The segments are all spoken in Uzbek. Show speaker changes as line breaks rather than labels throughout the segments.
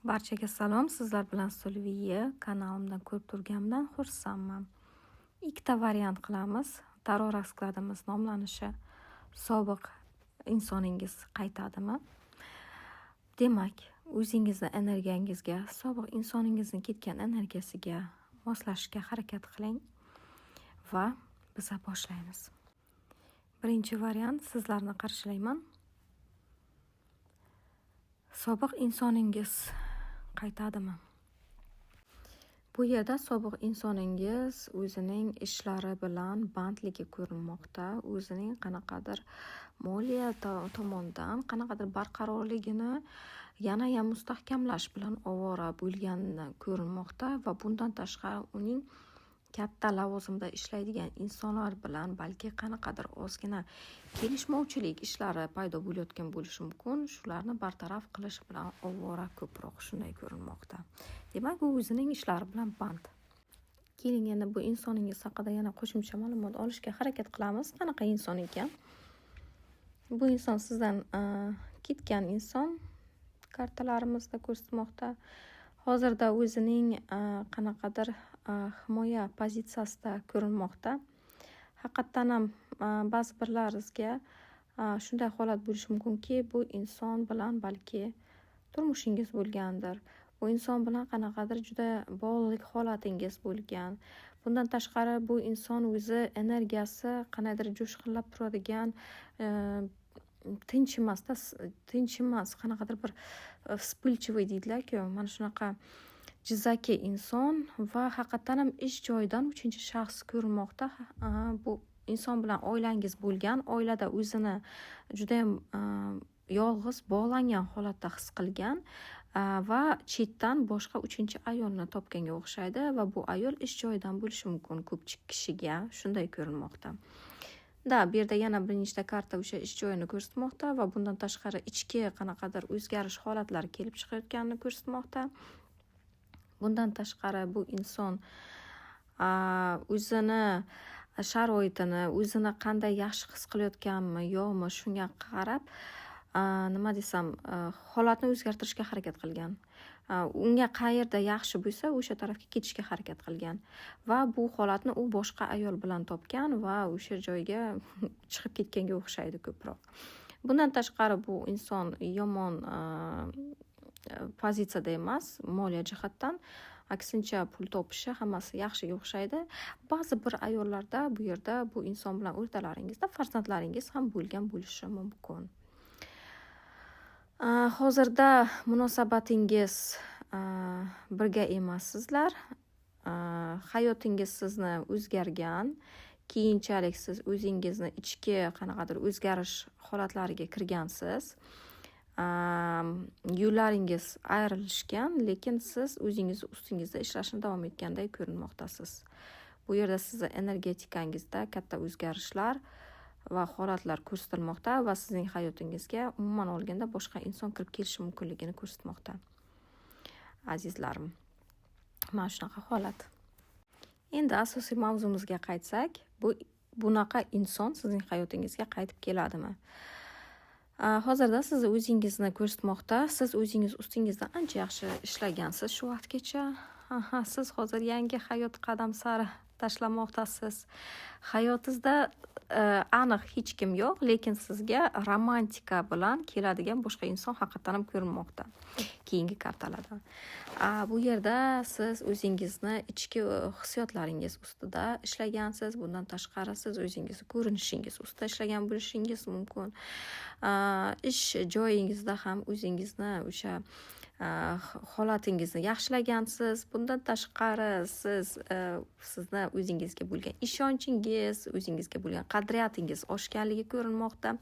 Barchaga salom, sizlar bilan Sulviya kanalimdan ko'rib turganimdan xursandman. Ikkita variant qilamiz. Tarot raskladimiz nomlanishi sobiq insoningiz qaytadimi? Demak, o'zingizni energiyangizga, sobiq insoningizni ketgan energiyasiga moslashga harakat qiling va biz boshlaymiz. Birinchi variant sizlarni qarshilayman. Sobiq insoningiz qaytadimi? Bu yerda sobiq insoningiz o'zining ishlari bilan bandligi ko'rinmoqda. O'zining qanaqadir moliya tomonidan qanaqadir barqarorligini yana ham mustahkamlash bilan ovora bo'lgani ko'rinmoqda va bundan tashqari uning katta lavozimda ishlaydigan insonlar bilan balki qanaqadir ozgina kelishmovchilik ishlari paydo bo'layotgan bo'lishi mumkin. Shularni bartaraf qilish bilan ovora ko'proq shunday ko'rinmoqda. Demak, u o'zining ishlari bilan band. Keling, yana bu insoningiz haqida yana qo'shimcha ma'lumot olishga harakat qilamiz. Qanaqa inson ekan? Bu inson sizdan ketgan inson kartalarimizda ko'rsatmoqda. Hozirda o'zining qanaqadir himoya pozitsiyasida ko'rinmoqda. Haqiqatan ham ba'zi birlaringizga shunday holat bo'lishi mumkinki, bu inson bilan balki turmushingiz bo'lgandir. Bu inson bilan qanaqadir juda bog'liq holatingiz bo'lgan. Bundan tashqari bu inson o'zi energiyasi qanaqadir jo'shqinlab turadigan, tinch emas, qanaqadir bir вспыльчивый deydilar-ku, mana shunaqa jizzaki inson va haqiqatan ham ish joyidan 3-shaxs ko'rinmoqda. Bu inson bilan oilangiz bo'lgan, oilada o'zini juda ham yolg'iz, bog'langan holatda his qilgan va chetdan boshqa 3-ayolni topganga o'xshaydi va bu ayol ish joyidan bo'lishi mumkin ko'pchilik kishiga, shunday ko'rinmoqda. Bu yerda yana bir nechta karta o'sha ish joyini ko'rsatmoqda va bundan tashqari ichki qanaqadir o'zgarish holatlari kelib chiqayotganini ko'rsatmoqda. Bundan tashqari bu inson o'zini sharoitini, o'zini qanday yaxshi his qilayotganmi, yo'qmi, shunga qarab nima desam, holatni o'zgartirishga harakat qilgan. Unga qayerda yaxshi bo'lsa, o'sha tarafga ketishga harakat qilgan va bu holatni u boshqa ayol bilan topgan va o'sha joyga chiqib ketganga o'xshaydi ko'proq. Bundan tashqari bu inson yomon pozitsiyada emas, moliya jihatdan, aksincha pul topishi hammasi yaxshiga o'xshaydi. Ba'zi bir ayollarda bu yerda bu inson bilan o'rtalaringizda farzandlaringiz ham bo'lgan bo'lishi mumkin. Hozirda munosabatingiz birga emassizlar. Hayotingiz sizni o'zgargan. Keyinchalik siz o'zingizni ichki qanaqadir o'zgarish holatlariga kirgansiz. Yo'llaringiz ayrilishgan, lekin siz o'zingiz ustingizda ishlashni davom etganday ko'rinmoqdasiz. Bu yerda sizni energetikangizda katta o'zgarishlar va holatlar ko'rsatilmoqda va sizning hayotingizga umuman olganda boshqa inson kirib kelishi mumkinligini ko'rsatmoqda. Azizlarim, mana shunaqa holat. Endi asosiy mavzumizga qaytsak, bunaqa inson sizning hayotingizga qaytib keladimi? Hozirda siz o'zingizni ko'rsatmoqda. Siz o'zingiz ustingizda ancha yaxshi ishlagansiz shu vaqtgacha. Siz hozir yangi hayot qadam sari tashlamoqdasiz. Hayotingizda aniq hech kim yo'q, lekin sizga romantika bilan keladigan boshqa inson haqiqatan ham ko'rinmoqda keyingi kartalardan. Bu yerda siz o'zingizni ichki hissiyotlaringiz ustida ishlagansiz. Bundan tashqari siz o'zingizni ko'rinishingiz ustida ishlagan bo'lishingiz mumkin. Ish joyingizda ham o'zingizni o'sha holatingizni yaxshilagansiz. Bundan tashqari sizni o'zingizga bo'lgan ishonchingiz, o'zingizga bo'lgan qadriyatingiz oshganligi ko'rinmoqda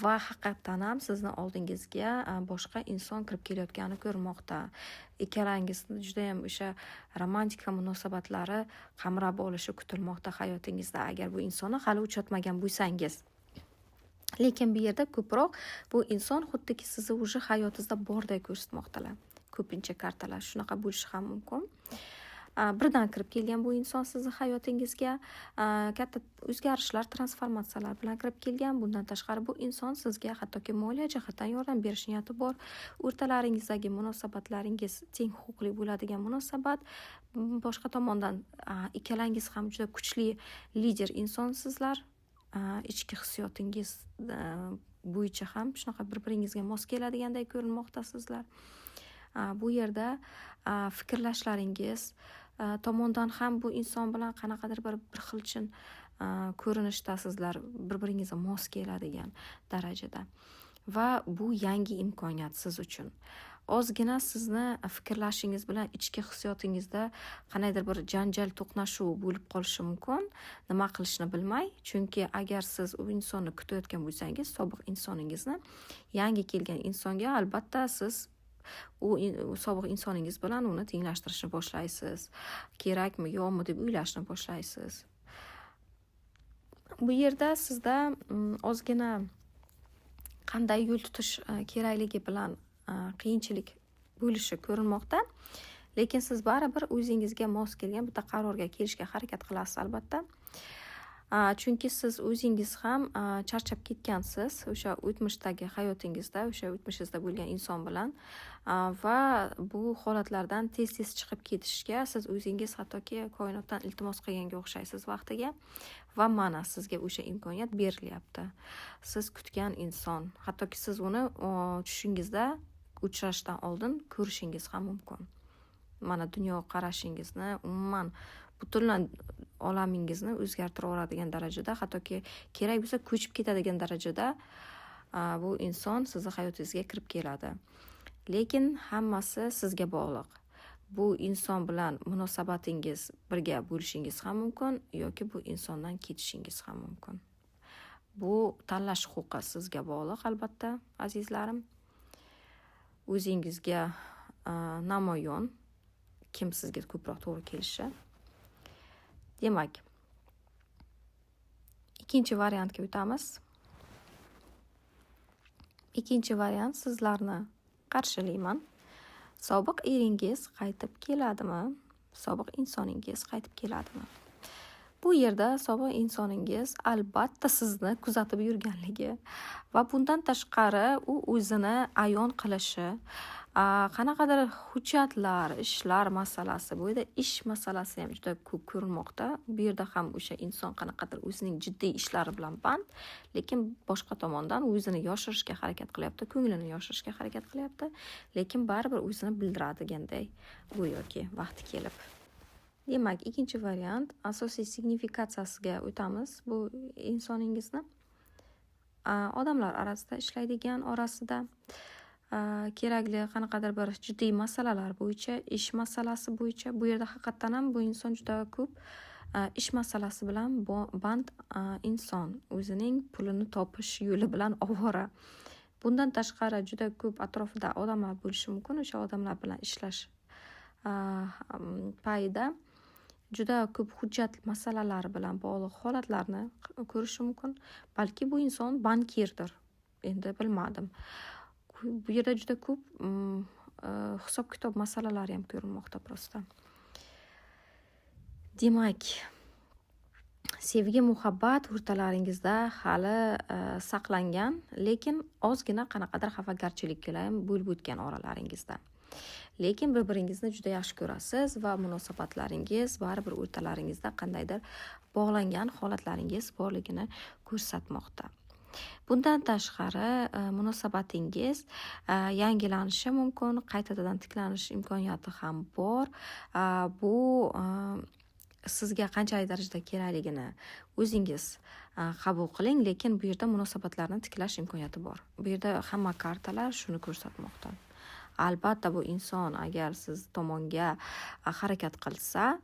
va haqiqatan ham sizni oldingizga boshqa inson kirib kelayotgani ko'rinmoqda. Ikkalangizni juda ham o'sha romantika munosabatlari qamrab olishi kutilmoqda hayotingizda, agar bu insonni hali uchratmagan bo'lsangiz. Lekin bu yerda ko'proq bu inson xuddiki sizni o'sha hayotingizda borday ko'rsatmoqdalar. Ko'pincha kartalar shunaqa bo'lishi ham mumkin. birdan kirib kelgan bu inson sizni hayotingizga katta o'zgarishlar, transformatsiyalar bilan kirib kelgan. Bundan tashqari bu inson sizga hattoki moliya jihatdan yordam berish niyati bor. O'rtalaringizdagi munosabatlaringiz teng huquqli bo'ladigan munosabat. Boshqa tomondan ikkalangiz ham juda kuchli lider insonsizlar. Ichki hissiyotingiz bo'yicha ham shunaqa bir-biringizga mos keladiganday ko'rinmoqda sizlar. Bu yerda fikrlashlaringiz tomondan ham bu inson bilan qanaqadir bir xilchin ko'rinishdasizlar, bir-biringizga mos keladigan darajada. Va bu yangi imkoniyat siz uchun. Ozgina sizni fikrlashingiz bilan ichki hissiyotingizda qandaydir bir janjal, to'qnashuv bo'lib qolishi mumkin. Nima qilishni bilmay, chunki agar siz u insonni kutayotgan bo'lsangiz, sobiq insoningizni, yangi kelgan insonga albatta siz u sobiq insoningiz bilan uni tenglashtirishni boshlaysiz. Kerakmi, yo'qmi deb o'ylashni boshlaysiz. Bu yerda sizda ozgina qanday yo'l tutish kerakligi bilan qiyinchilik bo'lishi ko'rinmoqda. Lekin siz baribir o'zingizga mos kelgan bitta qarorga kelishga harakat qilasiz albatta. Chunki siz o'zingiz ham charchab ketgansiz o'sha o'tmishdagi hayotingizda, o'sha o'tmishingizda bo'lgan inson bilan va bu holatlardan tez-tez chiqib ketishga siz o'zingiz hattoki koinotdan iltimos qilganga o'xshaysiz vaqtiga va mana sizga o'sha imkoniyat berilyapti. Siz kutgan inson, hattoki siz uni tushingizda uchrashdan oldin ko'rishingiz ham mumkin. Mana dunyo qarashingizni, umuman butunlay olamingizni o'zgartira oladigan darajada, hattoki kerak bo'lsa ko'chib ketadigan darajada bu inson sizni hayotingizga kirib keladi. Lekin hammasi sizga bog'liq. Bu inson bilan munosabatingiz birga bo'lishingiz ham mumkin yoki bu insondan ketishingiz ham mumkin. Bu tanlash huquqi sizga bog'liq albatta, azizlarim. O'zingizga namoyon kim sizga ko'proq to'g'ri kelishi. Demak, ikkinchi variantga o'tamiz. Ikkinchi variant, sizlarni qarshilayman. Sobiq eringiz qaytib keladimi? Sobiq insoningiz qaytib keladimi? Bu yerda sobiq insoningiz albatta sizni kuzatib yurganligi va bundan tashqari u o'zini ayon qilishi, qanaqadir hujjatlar, ishlar masalasi, bu yerda ish masalasi ham juda ko'p ko'rinmoqda. Bu yerda ham o'sha inson qanaqadir o'zining jiddiy ishlari bilan band, lekin boshqa tomondan o'zini yoshirishga harakat qilyapti, ko'nglini yoshirishga harakat qilyapti, lekin baribir o'zini bildiradiganday go'yoki vaqti kelib. Demak, ikkinchi variant, asosiy signifikatsiyasiga o'tamiz. Bu insoningizni odamlar orasida ishlaydigan, orasida kerakli qanaqadir bir jiddiy masalalar bo'yicha, ish masalasi bo'yicha, bu yerda haqiqatan ham bu inson juda ko'p ish masalasi bilan band inson, o'zining pulini topish yo'li bilan ovora. Bundan tashqari juda ko'p atrofida odamlar bo'lishi mumkin. O'sha odamlar bilan ishlash payida juda ko'p hujjat masalalari bilan bog'liq holatlarni ko'rishi mumkin. Balki bu inson bankirdir. Endi bilmadim. Bu yerda juda ko'p hisob-kitob masalalari ham ko'rinmoqda prosta. Demak, sevgi, muhabbat o'rtalaringizda hali saqlangan, lekin ozgina qanaqadir xafagarchiliklar ham bo'lib o'tgan oralaringizda. Lekin bir-biringizni juda yaxshi ko'rasiz va munosabatlaringiz baribir o'rtalaringizda qandaydir bog'langan holatlaringiz borligini ko'rsatmoqda. Bundan tashqari munosabatingiz yangilanishi mumkin, qaytadan tiklanish imkoniyati ham bor. Bu sizga qanchalik darajada kerakligini o'zingiz qabul qiling, lekin bu yerda munosabatlarni tiklash imkoniyati bor. Bu yerda hamma kartalar shuni ko'rsatmoqda. Albatta bu inson agar siz tomonga harakat qilsa,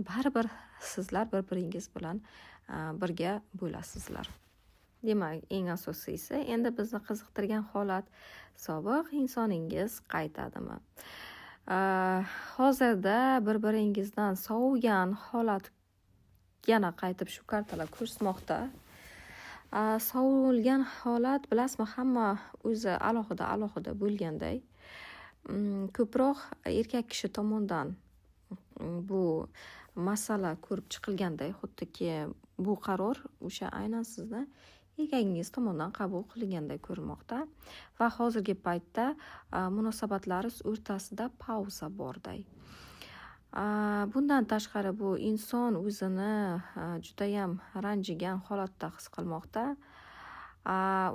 baribir sizlar bir-biringiz bilan birga bo'lasizlar. Demak, eng asosiysi, endi bizni qiziqtirgan holat, sobiq insoningiz qaytadimi? Hozirda bir-biringizdan sovigan holat yana qaytib shu kartalar ko'rsatmoqda. Sovilgan holat, bilasizmi, hamma o'zi alohida bo'lganday. Ko'proq erkak kishi tomonidan bu masala ko'rib chiqilganday, xuddiki bu qaror o'sha aynan sizni erkagingiz tomonidan qabul qilinganday ko'rinmoqda va hozirgi paytda munosabatlaringiz o'rtasida pauza borday. Bundan tashqari bu inson o'zini judayam ranjigan holatda his qilmoqda.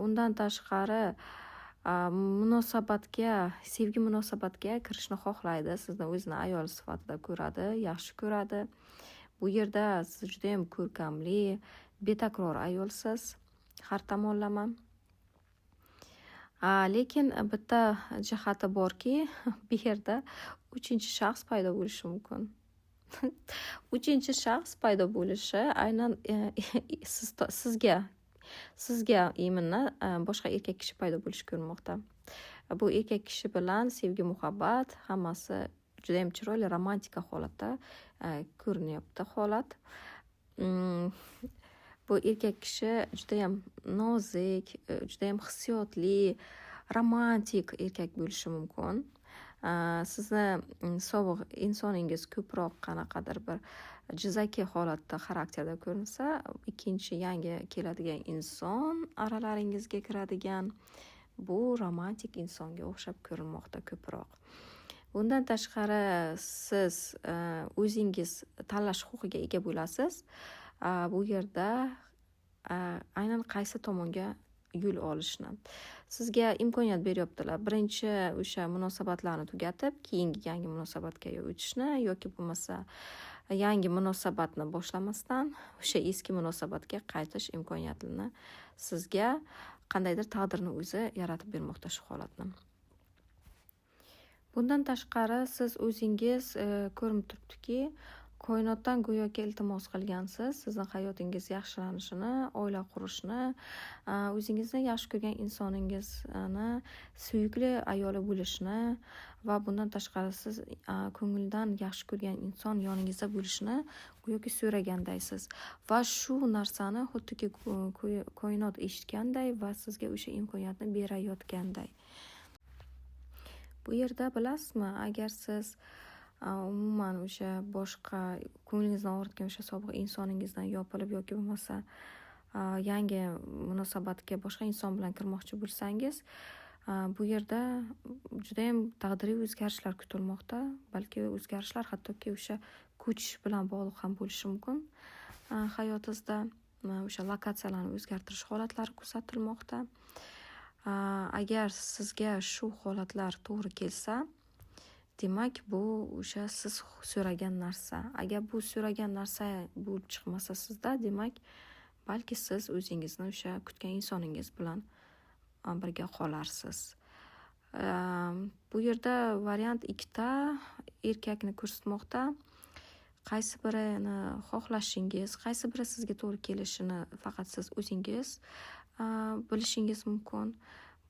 Undan tashqari sevgi munosabatga kirishni xohlaydi, sizni o'zini ayol sifatida ko'radi, yaxshi ko'radi. Bu yerda siz judayam ko'rkamli, betakror ayolsiz har tomonlama. Lekin bitta jihati borki, bu yerda uchinchi shaxs paydo bo'lishi mumkin. Uchinchi shaxs paydo bo'lishi aynan sizga iminna boshqa erkak kishi paydo bo'lishi ko'rinmoqda. Bu erkak kishi bilan sevgi, muhabbat hammasi judayam chiroyli romantika holatda ko'rinyapti holat. Bu erkak kishi judayam nozik, judayam hissiyotli, romantik erkak bo'lishi mumkin. Sizni sobiq insoningiz ko'proq qanaqadir bir jizaki holatda xarakterda ko'rinsa, ikkinchi yangi keladigan inson aralaringizga kiradigan bu romantik insonga o'xshab ko'rinmoqda ko'proq. Bundan tashqari siz o'zingiz tanlash huquqiga ega bo'lasiz. Bu yerda aynan qaysi tomonga yo'l olishni sizga imkoniyat beryaptilar. Birinchi o'sha munosabatlarni tugatib, keyingi yangi munosabatga o'tishni yoki bo'lmasa yangi munosabatni boshlamasdan o'sha eski munosabatga qaytish imkoniyatini sizga qandaydir taqdirni o'zi yaratib bermoqda shu holatni. Bundan tashqari siz o'zingiz ko'rinib turibdiki, koinotdan go'yoki iltimos qilgansiz, sizni hayotingiz yaxshilanishini, oila qurishni, o'zingizni yaxshi ko'rgan insoningizni suyukli ayoli bo'lishni va bundan tashqari siz ko'ngildan yaxshi ko'rgan inson yoningizda bo'lishini go'yoki so'ragandaysiz va shu narsani xuddiki koinot eshitganday va sizga o'sha imkoniyatni berayotganday. Bu yerda bilasizmi, agar siz umuman o'sha boshqa ko'nglingizni og'ritgan o'sha sobiq insoningizdan yopilib yoki bo'lmasa yangi munosabatga boshqa inson bilan kirmoqchi bo'lsangiz, bu yerda judayam taqdiriy o'zgarishlar kutilmoqda. Balki o'zgarishlar hattoki o'sha ko'chish bilan bog'liq ham bo'lishi mumkin. Hayotingizda o'sha lokatsiyalarni o'zgartirish holatlari kuzatilmoqda. Agar sizga shu holatlar to'g'ri kelsa, demak bu o'sha siz so'ragan narsa. Agar bu so'ragan narsa bo'lib chiqmasa sizda, demak balki siz o'zingizni o'sha kutgan insoningiz bilan birga qolarsiz. Bu yerda variant ikkita erkakni ko'rsatmoqda. Qaysi birini xohlashingiz, qaysi biri sizga to'g'ri kelishini faqat siz o'zingiz bilishingiz mumkin.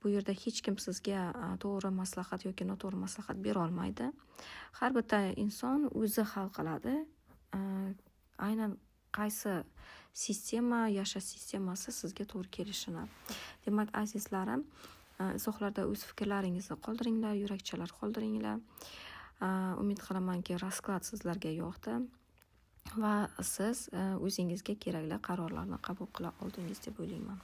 Bu yerda hech kim sizga to'g'ri maslahat yoki noto'g'ri maslahat bera olmaydi. Har bitta inson o'zi hal qiladi. Aynan qaysi yashash sistemasi sizga to'g'ri kelishini. Demak, azizlarim, izohlarda o'z fikrlaringizni qoldiringlar, yurakchalar qoldiringlar. Umid qilamanki, rasklad sizlarga yoqdi va siz o'zingizga kerakli qarorlarni qabul qila oldingiz deb o'ylayman.